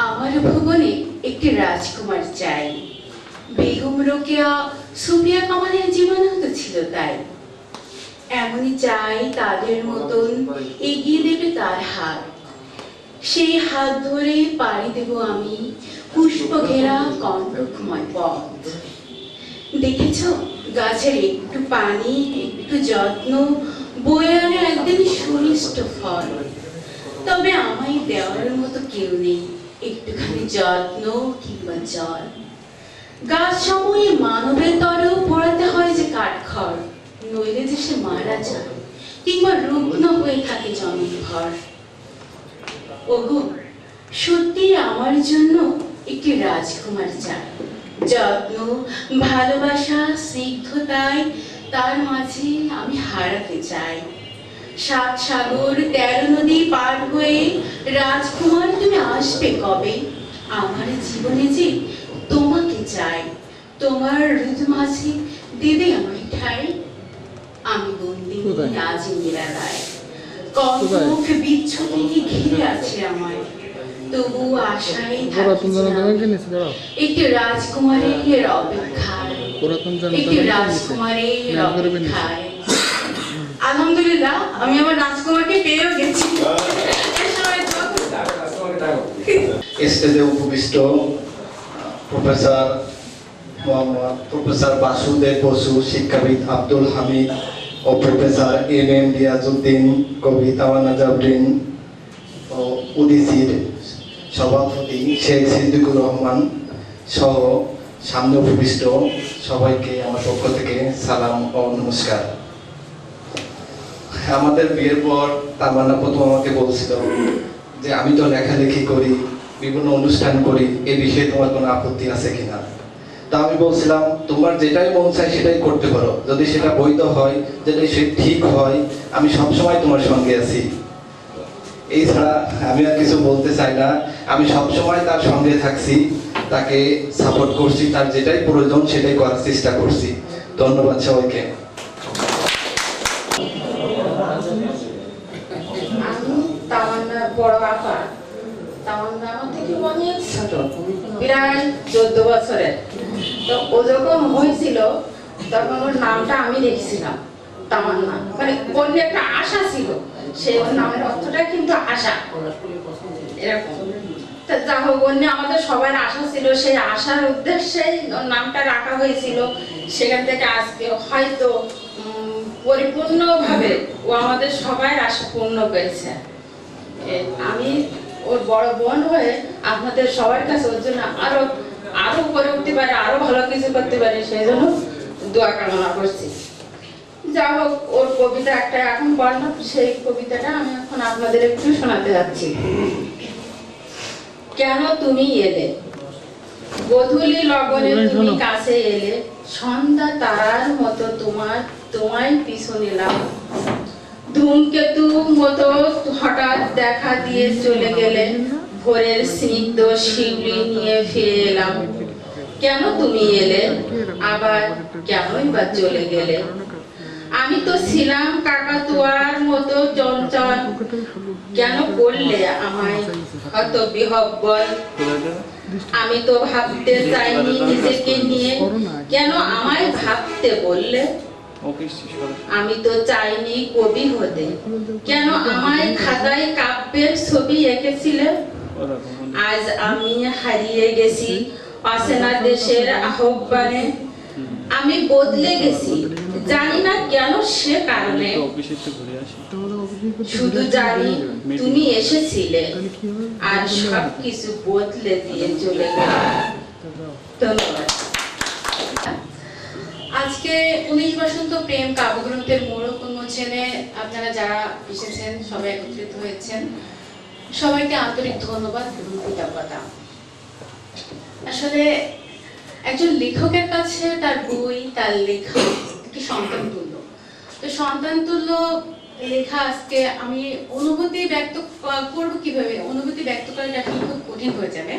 আমার ভুবনে একটি রাজকুমার চাই। বেগম রোকেয়া সুফিয়া কামালের জীবনে তো ছিল তাই। এমনই চাই তাদের মতন এগিয়ে দেবে তার হাত। সেই হাত ধরে পাড়ি দেব আমি পুষ্প ঘেরা কণ্টকময় পথ। দেখেছ গাছের একটু পানি, একটু যত্ন বয়ে আনে একদিন সুমিষ্ট ফল। তবে আমায় দেওয়ার মতো কেউ নেই একটুখানি যত্ন কিংবা জল। গাছ সময়ে মানবের তরেও পোড়াতে হয় যে কাঠখড়, নইলে যে সে মারা যায় কিংবা রুগ্ন হয়ে থাকে জন্মভর। ওগো, সত্যি আমার জন্য একটি রাজকুমার চাই। যত্ন, ভালোবাসা, স্নিগ্ধতায় তার মাঝে আমি হারাতে চাই। 7 সাগর 13 নদী পার হয়ে রাজকুমার তুমি আসবে কবে? আমার জীবনে যে তোমাকে চাই, তোমার হৃদ মাঝে দিবে আমায় ঠাই। আমি বন্দিনী আজ নিরালায়, কণ্ঠ বিচ্ছুতি ঘিরে আছে আমায়। তবু আশায় একটি রাজকুমারের অপেক্ষায়, একটি রাজকুমারের অপেক্ষায়। আলহামদুলিল্লাহ, আমি আমার রাজকুমারকে পেয়েও গেছি। স্টেজে উপবিষ্ট প্রফেসর বাসুদেব বসু, শিক্ষাবিদ আব্দুল হামিদ ও প্রফেসর MM রিয়াজউদ্দিন, কবি তামান্না জাবরিন ও উদিসির সভাপতি শেখ সিদ্দিকুর রহমান সহ সামনে উপবিষ্ট সবাইকে আমার পক্ষ থেকে সালাম ও নমস্কার। আমাদের বিয়ের পর তামান্না প্রথম আমাকে বলছিল যে আমি তো লেখালেখি করি, বিভিন্ন অনুষ্ঠান করি, এ বিষয়ে তোমার কোনো আপত্তি আছে কিনা। তা আমি বলছিলাম তোমার যেটাই মন চায় সেটাই করতে পারো, যদি সেটা বৈধ হয়, যদি সে ঠিক হয়, আমি সবসময় তোমার সঙ্গে আছি। এই ছাড়া আমি আর কিছু বলতে চাই না। আমি সবসময় তার সঙ্গে থাকছি, তাকে সাপোর্ট করছি, তার যেটাই প্রয়োজন সেটাই করার চেষ্টা করছি। ধন্যবাদ সবাইকে। তামান্নার বড় আপা। তামান্না আমার থেকে অনেক ছোট, প্রায় 14 বছরের। তো ও যখন হয়েছিল তখন ওর নামটা আমি রেখেছিলাম তামান্না, মানে ওর একটা আশা ছিল, সেই ওর নামের অর্থটা কিন্তু আশা এরকম। তা যা হোক, অন্য আমাদের সবার আশা ছিল, সেই আশার উদ্দেশ্যেই ওর নামটা রাখা হয়েছিল। সেখান থেকে আজকে হয়তো পরিপূর্ণভাবে ও আমাদের সবাই আশা পূর্ণ করেছে। আমি ওর বড় বোন হয়ে আপনাদের সবার কাছে ওর জন্য আরো আরো উপরে উঠতে পারে, আরো ভালো কিছু করতে পারে, সেই জন্য দোয়া কামনা করছি। যা হোক, ওর কবিতা একটা এখন পড়লাম, সেই কবিতাটা আমি এখন আপনাদের একটু শোনাতে যাচ্ছি। কেন তুমি এলে, গোধূলি লগনে তুমি কাছে এলে, সন্ধ্যা তারার মতো তোমায় পিছু নিলাম, ধূমকেতু মতো হঠাৎ দেখা দিয়ে চলে গেলে, ভোরের স্নিগ্ধ শিউলি নিয়ে ফিরে এলাম। কেন তুমি এলে, আবার কেনই বা চলে গেলে? আমি তো ছিলাম কাকাতুয়ার মতো চঞ্চল, কেন করলে আমায় হত বিহব্বল? আমি তো ভাবতে চাইনি নিজেকে নিয়ে, কেন আমায় ভাবতে বললে? আমি তো চাইনি কবি হতে, কেন আমায় খাতায় কাব্যের ছবি এঁকেছিলে? আজ আমি হারিয়ে গেছি অচেনা দেশের আহ্বানে, আমি বদলে গেছি জানি না কেন সে কারণে। শুধু জানি তুমি এসেছিলে আর সব কিছু বদলে দিয়ে চলে গেলে। ধন্যবাদ। আজকে 19 বসন্ত প্রেম কাব্যগ্রন্থের মোড়ক উন্মোচনে আপনারা যারা এসেছেন, সবাই একত্রিত হয়েছেন, সবাইকে আন্তরিক ধন্যবাদ এবং কৃতজ্ঞতা। আসলে একজন লেখকের কাছে তার বই, তার লেখা কি সন্তান তুল্য। তো সন্তান তুল্য লেখা আজকে আমি অনুভূতি ব্যক্ত করবো কিভাবে, অনুভূতি ব্যক্ত করাটা আসলে খুব কঠিন হয়ে যাবে।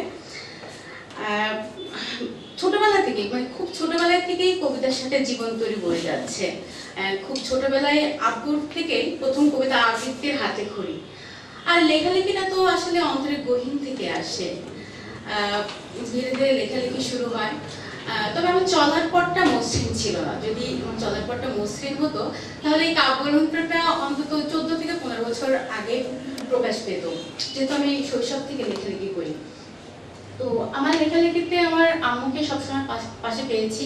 ছোটবেলা থেকে, মানে খুব ছোটবেলা থেকেই কবিতার সাথে জীবন তৈরি বয়ে যাচ্ছে। খুব ছোটবেলায় আব্বুর থেকেই প্রথম কবিতা আবৃত্তির হাতে খড়ি। আর লেখালেখিটা তো আসলে অন্তরের গহীন থেকে আসে, ধীরে ধীরে লেখালেখি শুরু হয়। তবে আমার চলার পথটা মসৃণ ছিল না। যদি আমার চলার পথটা মসৃণ হতো তাহলে এই কাব্যগ্রন্থটা অন্তত 14 থেকে 15 বছর আগে প্রকাশ পেত, যেহেতু আমি শৈশব থেকে লেখালেখি করি। তো আমার লেখালেখিতে আমার আম্মুকে সবসময় পাশে পেয়েছি।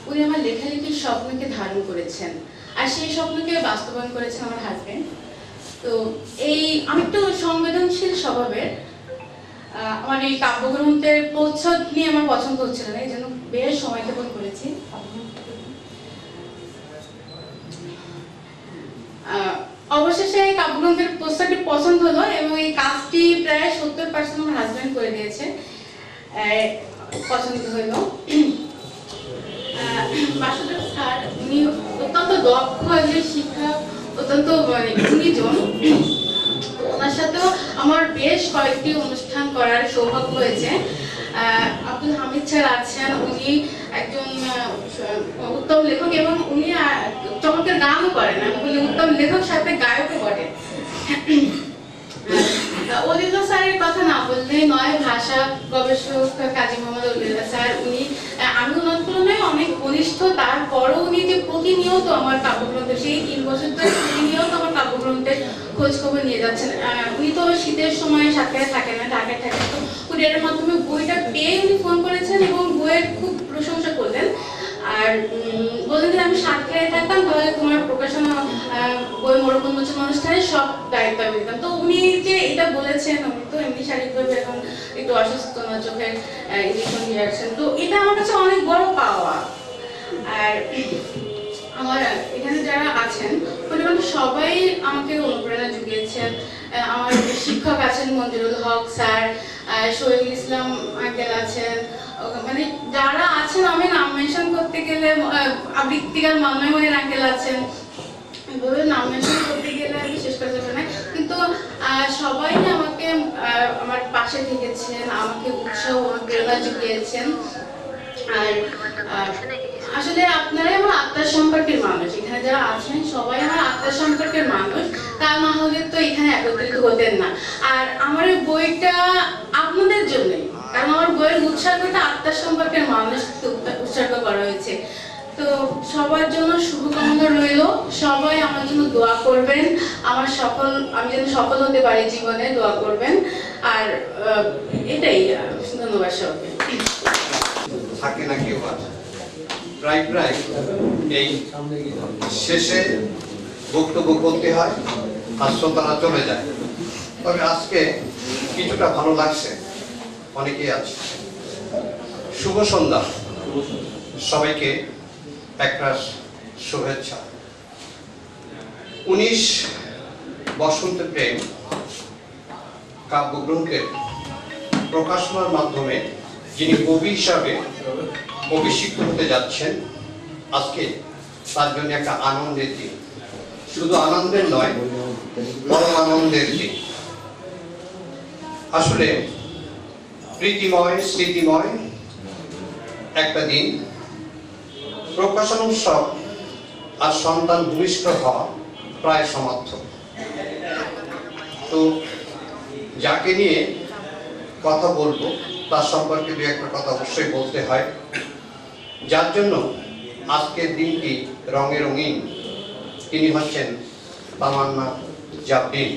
উনি আমার লেখালেখির স্বপ্নকে ধারণ করেছেন, আর সেই স্বপ্নকে বাস্তবায়ন করেছেন আমার হাজবেন্ড। তো আমি একটু সংবেদনশীল স্বভাবের। আমার এই কাব্যগ্রন্থের প্রচ্ছদ নিয়ে আমার পছন্দ হচ্ছিল না, এই জন্য বেশ সময় ক্ষেপণ করেছি। অবশেষে এই কাব্যগ্রন্থের প্রচ্ছদটি পছন্দ হলো এবং এই কাজটি প্রায় 70% আমার হাজবেন্ড করে দিয়েছে, পছন্দ হলো। বাসুদেব স্যার উনি অত্যন্ত দক্ষ একজন শিক্ষক, অত্যন্ত গুণীজন। ওনার সাথেও আমার বেশ কয়েকটি অনুষ্ঠান করার সৌভাগ্য হয়েছে। আব্দুল হামিদ স্যার আছেন, উনি একজন উত্তম লেখক এবং উনি চমৎকার গানও করেন। আমি বলি উত্তম লেখক সাথে গায়কও বটে। অলিউল্লাহ স্যারের কথা না বললে নয়, ভাষা গবেষক কাজী মোহাম্মদ অলিউল্লাহ স্যার, উনি আমি ওনার তুলনায় অনেক ঘনিষ্ঠ। তারপরও উনি যে প্রতিনিয়ত আমার কাব্যগ্রন্থ, সেই 3 বছর ধরে প্রতিনিয়ত আমার কাব্যগ্রন্থের খোঁজ খবর নিয়ে যাচ্ছেন। উনি তো শীতের সময় সাতক্ষীরায় থাকেন না, ঢাকায় থাকেন। তো কুরিয়ারের মাধ্যমে বইটা পেয়ে উনি ফোন করেছেন এবং বইয়ের খুব প্রশংসা করলেন। আর বললেন যে আমি সাতক্ষীরায় থাকতাম, তাহলে তোমার প্রকাশনা বই মোড়ক উন্মোচন অনুষ্ঠানে সব দায়িত্ব আমি দিতাম। তো উনি যে এটা বলেছেন, উনি তো এমনি শারীরিকভাবে এখন একটু অসুস্থ, না চোখের ইঞ্জেকশন দিয়ে আসছেন। তো এটা আমার কাছে অনেক বড় পাওয়া। আর আমার এখানে যারা আছেন মোটামুটি সবাই আমাকে অনুপ্রেরণা জুগিয়েছেন। আমার শিক্ষক আছেন মঞ্জুরুল হক স্যার, শহীদুল ইসলাম আঙ্কেল আছেন, মানে যারা আছেন আমি নাম মেনশন করতে গেলে, আবৃত্তিকার মান্নাইময়ের আঙ্কেল আছেন, এভাবে নাম মেনশন করতে গেলে আমি শেষ করা যাবে না। কিন্তু সবাই আমাকে আমার পাশে থেকেছেন, আমাকে উৎসাহ অনুপ্রেরণা জুগিয়েছেন। আর আসলে আপনারাই আমার আত্মার সম্পর্কের মানুষ, এখানে যারা আছেন সবাই আমার আত্মার সম্পর্কের মানুষ, তা না হলে তো এখানে একত্রিত হতেন না। আর আমার এই বইটা আপনাদের জন্যই, কারণ আমার বইয়ের উৎসর্গটা আত্মার সম্পর্কের মানুষ উৎসর্গ করা হয়েছে। তো সবার জন্য শুভকামনা রইল, সবাই আমার জন্য দোয়া করবেন, আমি যেন সফল হতে পারি জীবনে, দোয়া করবেন। আর এটাই, ধন্যবাদ সবাইকে। থাকে না কেউ আর প্রায় এই শেষে বক্তব্য করতে হয় আর শ্রোতারা চলে যায়। তবে আজকে কিছুটা ভালো লাগছে, অনেকেই আছে। শুভ সন্ধ্যা সবাইকে, একরাশ শুভেচ্ছা। 19 বসন্ত প্রেম কাব্যগ্রন্থের প্রকাশনার মাধ্যমে যিনি কবি হিসাবে অভিষিক্ত হতে যাচ্ছেন, আজকে তার জন্য একটা আনন্দের দিন। শুধু আনন্দের নয়, পরম আনন্দের দিন। আসলে প্রীতিময় স্মৃতিময় একটা দিন। প্রকাশন উৎসব আর সন্তান ভূমিষ্ঠ হওয়া প্রায় সমাপ্ত। তো যাকে নিয়ে কথা বলবো তার সম্পর্কে দু একটা কথা অবশ্যই বলতে হয়, যার জন্য আজকের দিনটি রঙে রঙিন। তিনি হচ্ছেন তামান্না জাফরিন।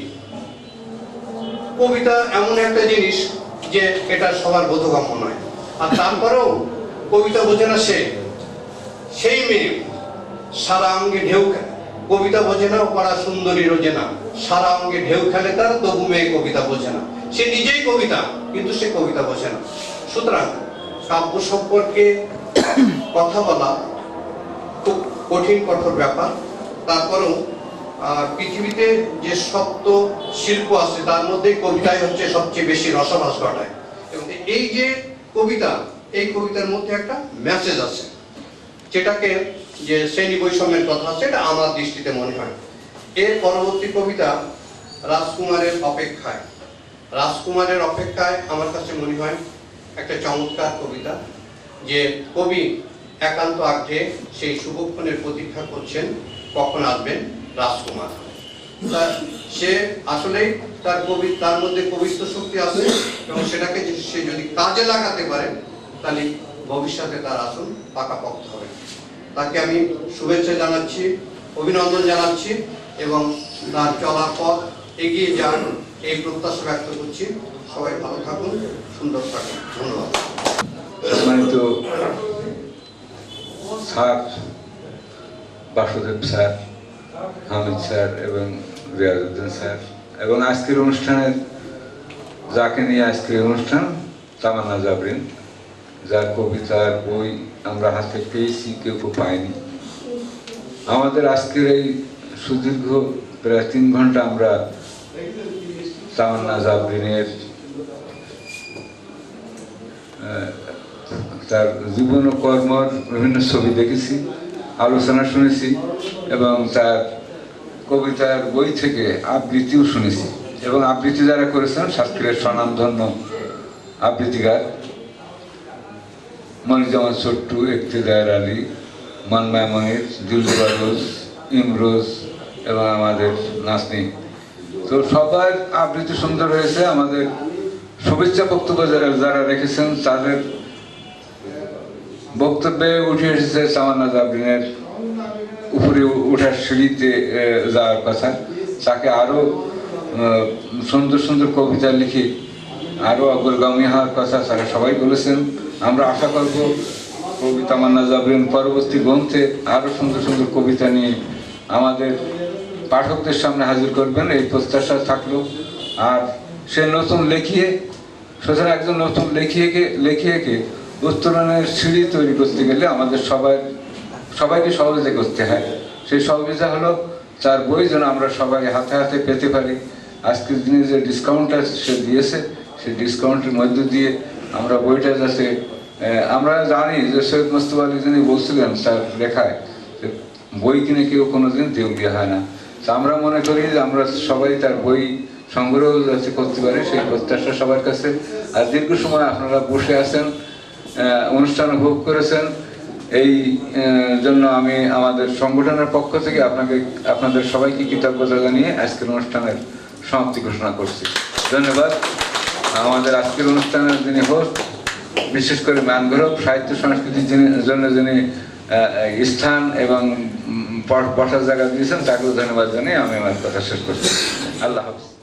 কবিতা এমন একটা জিনিস যে এটা সবার বোধগম্য নয়, আর তারপরেও কবিতা বোঝে না সে, সেই মেয়ে সারা অঙ্গে ঢেউ খেলে। কবিতা বোঝে না, পড়া সুন্দরী রোজে না, সারা অঙ্গে ঢেউ খেলে তার, তবু মেয়ে কবিতা বোঝে না। সে নিজেই কবিতা, কিন্তু সে কবিতা বোঝে না। সুতরাং কাব্য সম্পর্কে কথা বলা খুব কঠিন কঠোর ব্যাপার। তারপরেও পৃথিবীতে যে সপ্ত শিল্প আছে তার মধ্যে কবিতাই হচ্ছে সবচেয়ে বেশি রসভাস ঘটায়। এবং এই যে কবিতা, এই কবিতার মধ্যে একটা মেসেজ আছে, যেটাকে যে শ্রেণী বৈষম্যের কথা আছে, এটা আমার দৃষ্টিতে মনে হয়। এর পরবর্তী কবিতা রাজকুমারের অপেক্ষায়। রাজকুমারের অপেক্ষায় আমার কাছে মনে হয় একটা চমৎকার কবিতা, যে কবি একান্ত আগ্রহে সেই শুভক্ষণের প্রতীক্ষা করছেন, কখন আসবেন রাজকুমার। সে আসলেই তার মধ্যে কবিত্ব শক্তি আছে, এবং সেটাকে সে যদি কাজে লাগাতে পারে তাহলে ভবিষ্যতে তার আসন পাকাপোক্ত হবে। তাকে আমি শুভেচ্ছা জানাচ্ছি, অভিনন্দন জানাচ্ছি, এবং তার চলার পথ এগিয়ে যান এই প্রত্যাশা ব্যক্ত করছি। সবাই ভালো থাকুন, সুন্দর থাকুন। ধন্যবাদ। সম্মানিত sir, Basudeb sir, Hamid sir এবং রিয়াজউদ্দিন স্যার, এবং আজকের অনুষ্ঠানের যাকে নিয়ে আজকের অনুষ্ঠান, তামান্না জাফরিন, যার কবিতার বই আমরা হাতে পেয়েছি, কেউ পাইনি। আমাদের আজকের এই সুদীর্ঘ প্রায় 3 ঘন্টা আমরা তামান্না জাফরিনের তার জীবন ও কর্মর বিভিন্ন ছবি দেখেছি, আলোচনা শুনেছি, এবং তার কবিতার বই থেকে আবৃত্তিও শুনেছি। এবং আবৃত্তি যারা করেছেন শাস্ত্রের স্বনামধন্য আবৃত্তিকার মনিজামান ছোট্টু, ইকতেদার আলী, মনমায় মনির, দিলরুবা রোজ, ইমরোজ এবং আমাদের নাসনি। তো সবার আবৃত্তি সুন্দর হয়েছে। আমাদের শুভেচ্ছা বক্তব্য যারা রেখেছেন তাদের বক্তব্যে উঠে এসেছে তামান্না জাফরিনের উপরে ওঠার সিঁড়িতে যাওয়ার কথা, তাকে আরো সুন্দর সুন্দর কবিতা লিখে আরো অগ্রগামী হওয়ার কথা তারা সবাই বলেছেন। আমরা আশা করব কবি তামান্না জাফরিন পরবর্তী গ্রন্থে আরো সুন্দর সুন্দর কবিতা নিয়ে আমাদের পাঠকদের সামনে হাজির করবেন, এই প্রত্যাশা থাকলো। আর সে নতুন লেখিয়ে, সুতরাং একজন নতুন লেখিয়েকে উত্তরণের সিঁড়ি তৈরি করতে গেলে আমাদের সবাইকে সহযোগিতা করতে হয়। সেই সহযোগিতা হলো তার বই যেন আমরা সবাই হাতে হাতে পেতে পারি। আজকের দিনে যে ডিসকাউন্টটা সে দিয়েছে, সেই ডিসকাউন্টের মধ্য দিয়ে আমরা বইটা যাতে, আমরা জানি যে সৈয়দ মুস্তফা আলী যিনি বলছিলেন তার লেখায় যে বই কিনে কেউ কোনোদিন দেউলিয়া হয় না। তা আমরা মনে করি যে আমরা সবাই তার বই সংগ্রহ যাতে করতে পারি, সেই প্রত্যাশা সবার কাছে। আর দীর্ঘ সময় আপনারা বসে আছেন, অনুষ্ঠান উপভোগ করেছেন, এই জন্য আমি আমাদের সংগঠনের পক্ষ থেকে আপনাদের সবাইকে কৃতজ্ঞতা জানিয়ে আজকের অনুষ্ঠানের সমাপ্তি ঘোষণা করছি। ধন্যবাদ। আমাদের আজকের অনুষ্ঠানের যিনি হোস্ট, বিশেষ করে ম্যানগ্রোভ সাহিত্য সংস্কৃতির জন্য যিনি স্থান এবং বসার জায়গা দিয়েছেন, তাকেও ধন্যবাদ জানিয়ে আমি আমার কথা শেষ করছি। আল্লাহ হাফেজ।